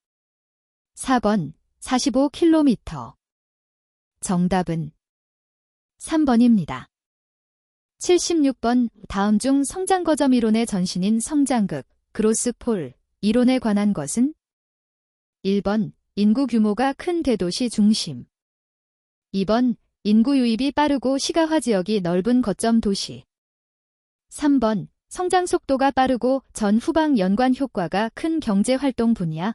4번 45km. 정답은 3번입니다. 76번 다음 중 성장거점 이론의 전신인 성장극, 그로스폴 이론에 관한 것은? 1번 인구 규모가 큰 대도시 중심. 2번 인구 유입이 빠르고 시가화 지역이 넓은 거점 도시. 3번 성장 속도가 빠르고 전후방 연관 효과가 큰 경제활동 분야.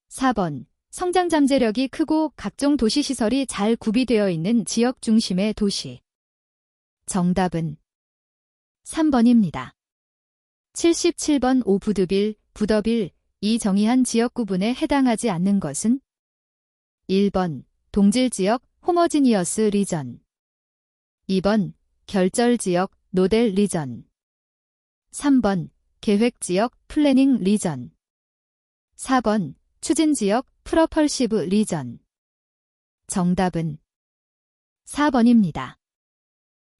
4번 성장 잠재력이 크고 각종 도시시설이 잘 구비되어 있는 지역 중심의 도시. 정답은 3번입니다. 77번 오부드빌, 부더빌 이 정의한 지역 구분에 해당하지 않는 것은? 1번 동질지역, 호머지니어스 리전. 2번 결절지역, 노델 리전. 3번 계획지역, 플래닝 리전. 4번 추진지역, 프로펄시브 리전. 정답은 4번입니다.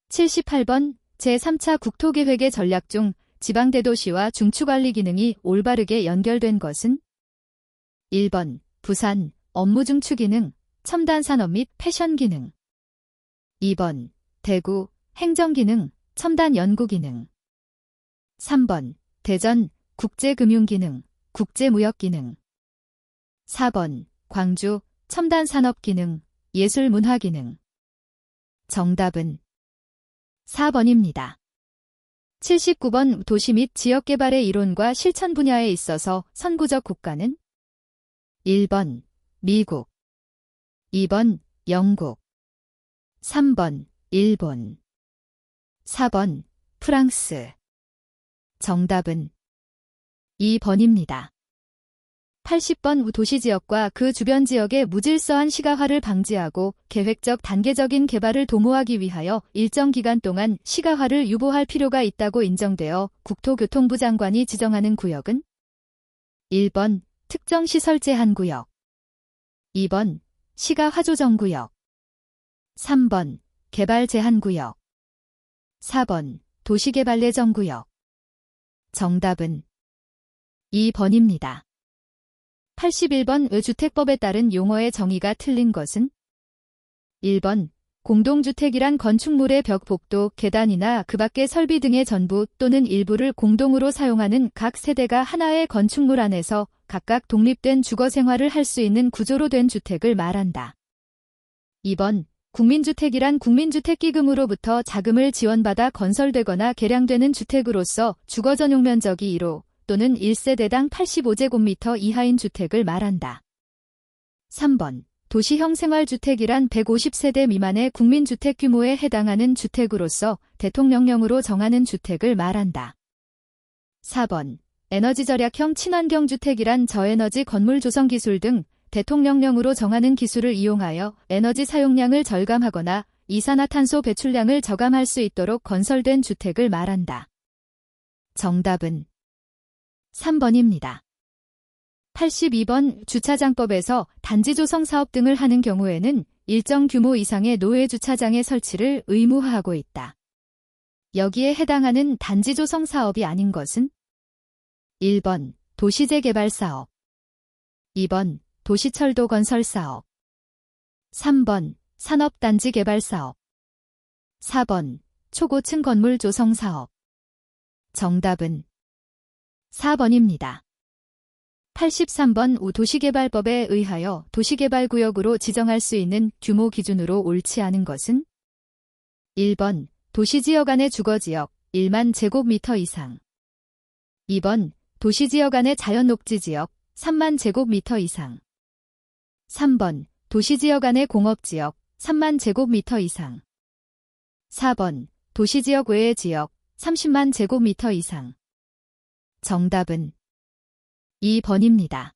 78번 제3차 국토계획의 전략 중 지방대도시와 중추관리 기능이 올바르게 연결된 것은? 1번 부산, 업무 중추 기능, 첨단 산업 및 패션 기능. 2번 대구, 행정 기능, 첨단 연구 기능. 3번 대전, 국제금융 기능, 국제무역 기능. 4번 광주, 첨단 산업 기능, 예술 문화 기능. 정답은 4번입니다. 79번 도시 및 지역개발의 이론과 실천 분야에 있어서 선구적 국가는? 1번 미국, 2번 영국, 3번 일본, 4번 프랑스. 정답은 2번입니다. 80번 도시지역과 그 주변 지역의 무질서한 시가화를 방지하고 계획적 단계적인 개발을 도모하기 위하여 일정 기간 동안 시가화를 유보할 필요가 있다고 인정되어 국토교통부 장관이 지정하는 구역은? 1번 특정 시설 제한 구역, 2번 시가화 조정 구역, 3번 개발 제한 구역, 4번 도시개발 예정 구역. 정답은 2번입니다. 81번 주택법에 따른 용어의 정의가 틀린 것은? 1번 공동주택이란 건축물의 벽, 복도, 계단이나 그 밖의 설비 등의 전부 또는 일부를 공동으로 사용하는 각 세대가 하나의 건축물 안에서 각각 독립된 주거 생활을 할 수 있는 구조로 된 주택을 말한다. 2번 국민주택이란 국민주택기금으로부터 자금을 지원받아 건설되거나 개량되는 주택으로서 주거 전용 면적이 1호 또는 1세대당 85제곱미터 이하인 주택을 말한다. 3번 도시형 생활주택이란 150세대 미만의 국민주택 규모에 해당하는 주택으로서 대통령령으로 정하는 주택을 말한다. 4번 에너지절약형 친환경주택이란 저에너지 건물 조성 기술 등 대통령령으로 정하는 기술을 이용하여 에너지 사용량을 절감하거나 이산화탄소 배출량을 저감할 수 있도록 건설된 주택을 말한다. 정답은 3번입니다. 82번 주차장법에서 단지 조성 사업 등을 하는 경우에는 일정 규모 이상의 노외 주차장의 설치를 의무화하고 있다. 여기에 해당하는 단지 조성 사업이 아닌 것은? 1번 도시재개발 사업, 2번 도시철도 건설 사업, 3번 산업단지 개발 사업, 4번 초고층 건물 조성 사업. 정답은 4번입니다. 83번 도시개발법에 의하여 도시개발구역으로 지정할 수 있는 규모 기준으로 옳지 않은 것은? 1번 도시지역 안의 주거지역 1만 제곱미터 이상, 2번 도시지역 안의 자연녹지지역 3만 제곱미터 이상, 3번 도시지역 안의 공업지역 3만 제곱미터 이상, 4번 도시지역 외의 지역 30만 제곱미터 이상. 정답은 2번입니다.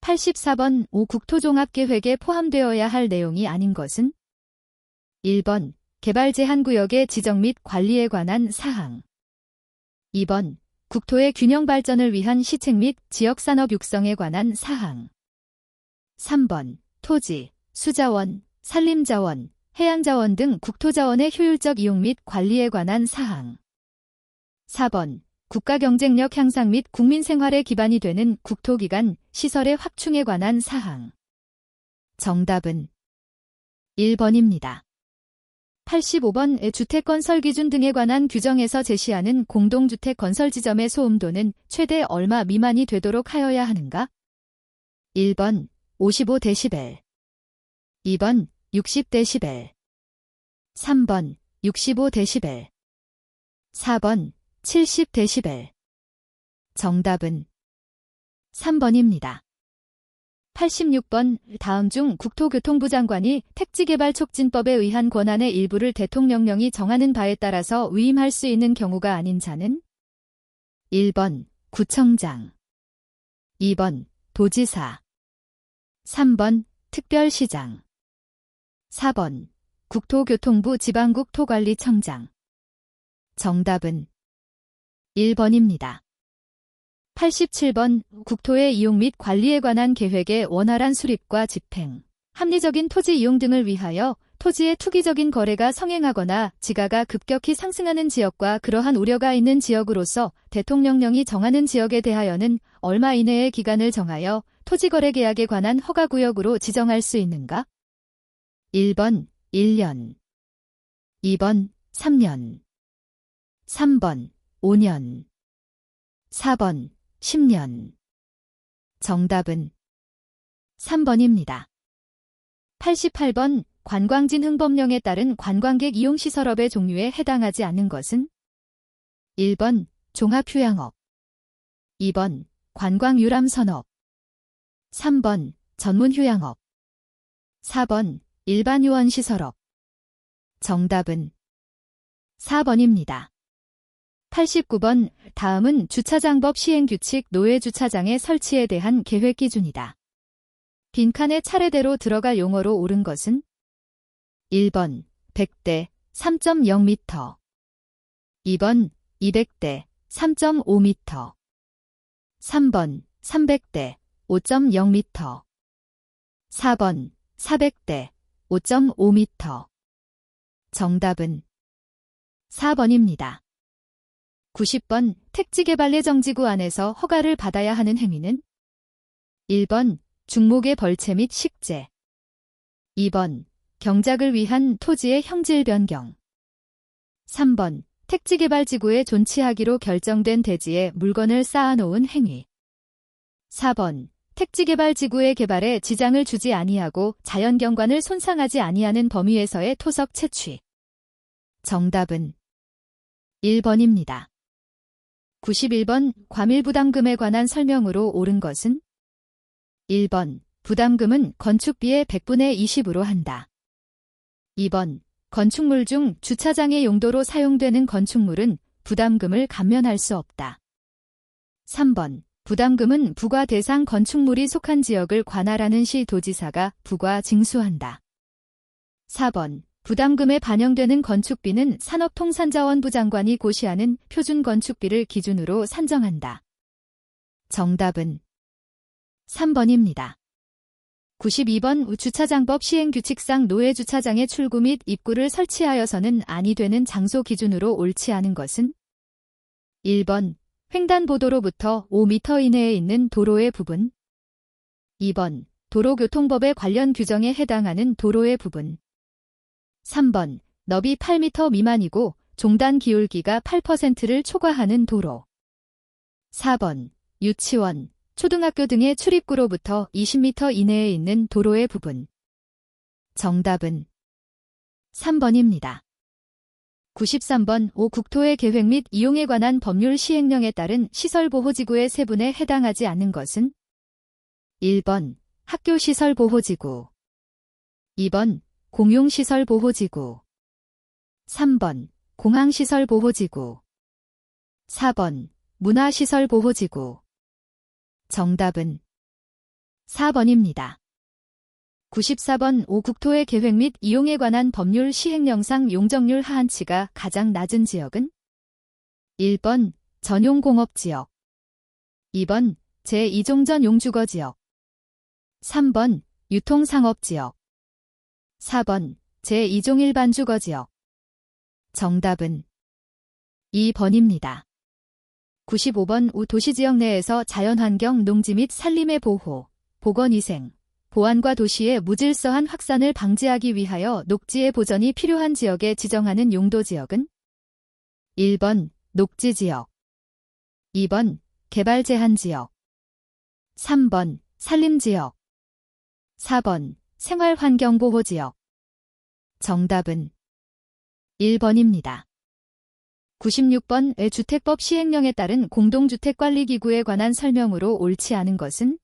84번 국토종합계획에 포함되어야 할 내용이 아닌 것은? 1번 개발 제한 구역의 지정 및 관리에 관한 사항, 2번 국토의 균형 발전을 위한 시책 및 지역산업 육성에 관한 사항, 3번 토지, 수자원, 산림자원, 해양자원 등 국토자원의 효율적 이용 및 관리에 관한 사항, 4번 국가 경쟁력 향상 및 국민 생활의 기반이 되는 국토기관, 시설의 확충에 관한 사항. 정답은 1번입니다. 85번 주택건설 기준 등에 관한 규정에서 제시하는 공동주택 건설 지점의 소음도는 최대 얼마 미만이 되도록 하여야 하는가? 1번 55데시벨, 2번 60데시벨, 3번 65데시벨, 4번 70데시벨. 정답은 3번입니다. 86번 다음 중 국토교통부 장관이 택지개발촉진법에 의한 권한의 일부를 대통령령이 정하는 바에 따라서 위임할 수 있는 경우가 아닌 자는 1번 구청장, 2번 도지사, 3번 특별시장, 4번 국토교통부 지방국토관리청장. 정답은 1번입니다. 87번 국토의 이용 및 관리에 관한 계획의 원활한 수립과 집행, 합리적인 토지 이용 등을 위하여 토지의 투기적인 거래가 성행하거나 지가가 급격히 상승하는 지역과 그러한 우려가 있는 지역으로서 대통령령이 정하는 지역에 대하여는 얼마 이내의 기간을 정하여 토지거래 계약에 관한 허가구역으로 지정할 수 있는가? 1번 1년, 2번 3년, 3번 5년, 4번 10년. 정답은 3번입니다. 88번 관광진 흥법령에 따른 관광객 이용시설업의 종류에 해당하지 않는 것은 1번 종합휴양업, 2번 관광유람선업, 3번 전문휴양업, 4번 일반요원시설업. 정답은 4번입니다. 89번 다음은 주차장법 시행규칙 노외주차장의 설치에 대한 계획 기준이다. 빈칸에 차례대로 들어갈 용어로 옳은 것은 1번 100대 3.0m, 2번 200대 3.5m, 3번 300대 5.0m, 4번 400대 5.5m. 정답은 4번입니다. 90번 택지개발예정지구 안에서 허가를 받아야 하는 행위는 1번 중목의 벌채 및 식재, 2번 경작을 위한 토지의 형질 변경, 3번 택지개발지구에 존치하기로 결정된 대지에 물건을 쌓아놓은 행위, 4번 택지개발지구의 개발에 지장을 주지 아니하고 자연경관을 손상하지 아니하는 범위에서의 토석 채취. 정답은 1번입니다. 91번 과밀부담금에 관한 설명으로 옳은 것은 1번 부담금은 건축비의 100분의 20으로 한다. 2번 건축물 중 주차장의 용도로 사용되는 건축물은 부담금을 감면할 수 없다. 3번 부담금은 부과 대상 건축물이 속한 지역을 관할하는 시도지사가 부과 징수한다. 4번 부담금에 반영되는 건축비는 산업통상자원부 장관이 고시하는 표준건축비를 기준으로 산정한다. 정답은 3번입니다. 92번 주차장법 시행규칙상 노외주차장의 출구 및 입구를 설치하여서는 아니 되는 장소 기준으로 옳지 않은 것은 1번 횡단보도로부터 5m 이내에 있는 도로의 부분, 2번 도로교통법의 관련 규정에 해당하는 도로의 부분, 3번 너비 8m 미만이고 종단 기울기가 8%를 초과하는 도로, 4번 유치원, 초등학교 등의 출입구로부터 20m 이내에 있는 도로의 부분. 정답은 3번입니다. 93번 국토의 계획 및 이용에 관한 법률 시행령에 따른 시설보호지구의 세분에 해당하지 않는 것은 1번 학교시설보호지구, 2번 공용시설보호지구, 3번 공항시설보호지구, 4번 문화시설보호지구. 정답은 4번입니다. 94번 국토의 계획 및 이용에 관한 법률 시행령상 용적률 하한치가 가장 낮은 지역은 1번 전용공업지역, 2번 제2종전 용주거지역, 3번 유통상업지역, 4번 제2종 일반주거지역. 정답은 2번입니다. 95번 도시지역 내에서 자연환경, 농지 및 산림의 보호, 보건위생, 보안과 도시의 무질서한 확산을 방지하기 위하여 녹지의 보전이 필요한 지역에 지정하는 용도 지역은 1번 녹지지역, 2번 개발 제한 지역, 3번 산림지역, 4번 생활환경보호지역. 정답은 1번입니다. 96번의 주택법 시행령에 따른 공동주택관리기구에 관한 설명으로 옳지 않은 것은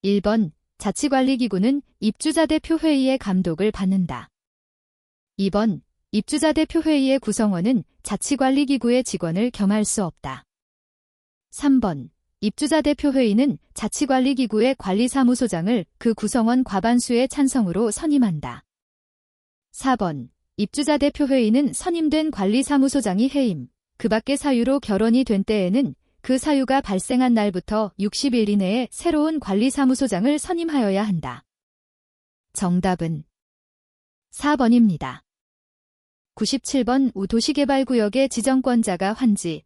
1번 자치관리기구는 입주자 대표회의의 감독을 받는다. 2번 입주자 대표회의의 구성원은 자치관리기구의 직원을 겸할 수 없다. 3번 입주자 대표회의는 자치관리기구의 관리사무소장을 그 구성원 과반수의 찬성으로 선임한다. 4번 입주자 대표회의는 선임된 관리사무소장이 해임, 그 밖의 사유로 결혼이 된 때에는 그 사유가 발생한 날부터 60일 이내에 새로운 관리사무소장을 선임하여야 한다. 정답은 4번입니다. 97번 도시개발구역의 지정권자가 환지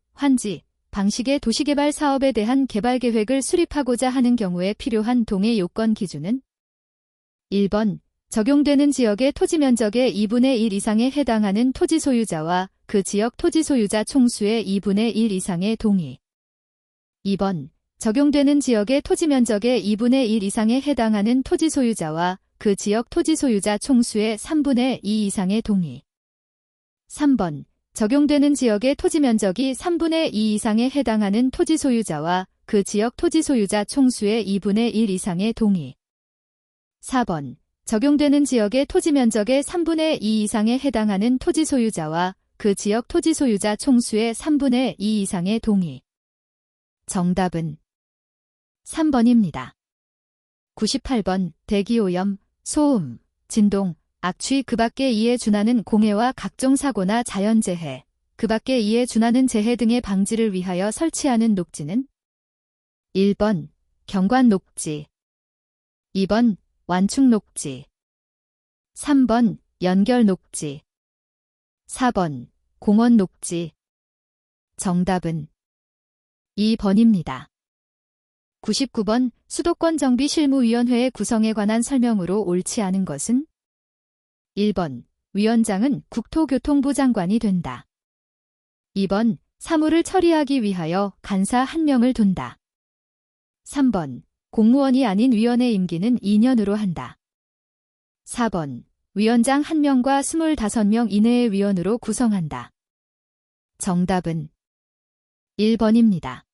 방식의 도시개발 사업에 대한 개발계획을 수립하고자 하는 경우에 필요한 동의 요건 기준은 1번 적용되는 지역의 토지 면적의 2분의 1 이상에 해당하는 토지 소유자와 그 지역 토지 소유자 총수의 2분의 1 이상의 동의. 2번 적용되는 지역의 토지 면적의 2분의 1 이상에 해당하는 토지 소유자와 그 지역 토지 소유자 총수의 3분의 2 이상의 동의. 3번 적용되는 지역의 토지 면적이 3분의 2 이상에 해당하는 토지 소유자와 그 지역 토지 소유자 총수의 2분의 1 이상의 동의. 4번 적용되는 지역의 토지 면적의 3분의 2 이상에 해당하는 토지 소유자와 그 지역 토지 소유자 총수의 3분의 2 이상의 동의. 정답은 3번입니다. 98번 대기오염, 소음, 진동, 악취 그 밖에 이에 준하는 공해와 각종 사고나 자연재해, 그 밖에 이에 준하는 재해 등의 방지를 위하여 설치하는 녹지는 1번 경관녹지, 2번 완충녹지, 3번 연결녹지, 4번 공원녹지. 정답은 2번입니다. 99번 수도권정비실무위원회의 구성에 관한 설명으로 옳지 않은 것은 1번 위원장은 국토교통부 장관이 된다. 2번 사무를 처리하기 위하여 간사 1명을 둔다. 3번 공무원이 아닌 위원의 임기는 2년으로 한다. 4번 위원장 1명과 25명 이내의 위원으로 구성한다. 정답은 1번입니다.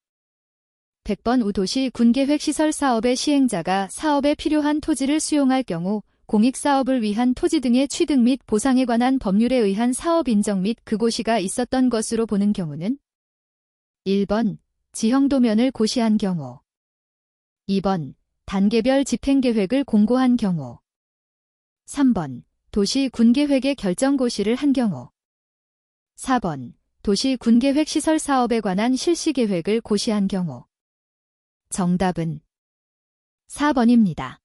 100번 도시 군계획시설 사업의 시행자가 사업에 필요한 토지를 수용할 경우 공익사업을 위한 토지 등의 취득 및 보상에 관한 법률에 의한 사업 인정 및 그고시가 있었던 것으로 보는 경우는 1번 지형도면을 고시한 경우, 2번 단계별 집행계획을 공고한 경우, 3번 도시 군계획의 결정고시를 한 경우, 4번 도시 군계획시설 사업에 관한 실시계획을 고시한 경우. 정답은 4번입니다.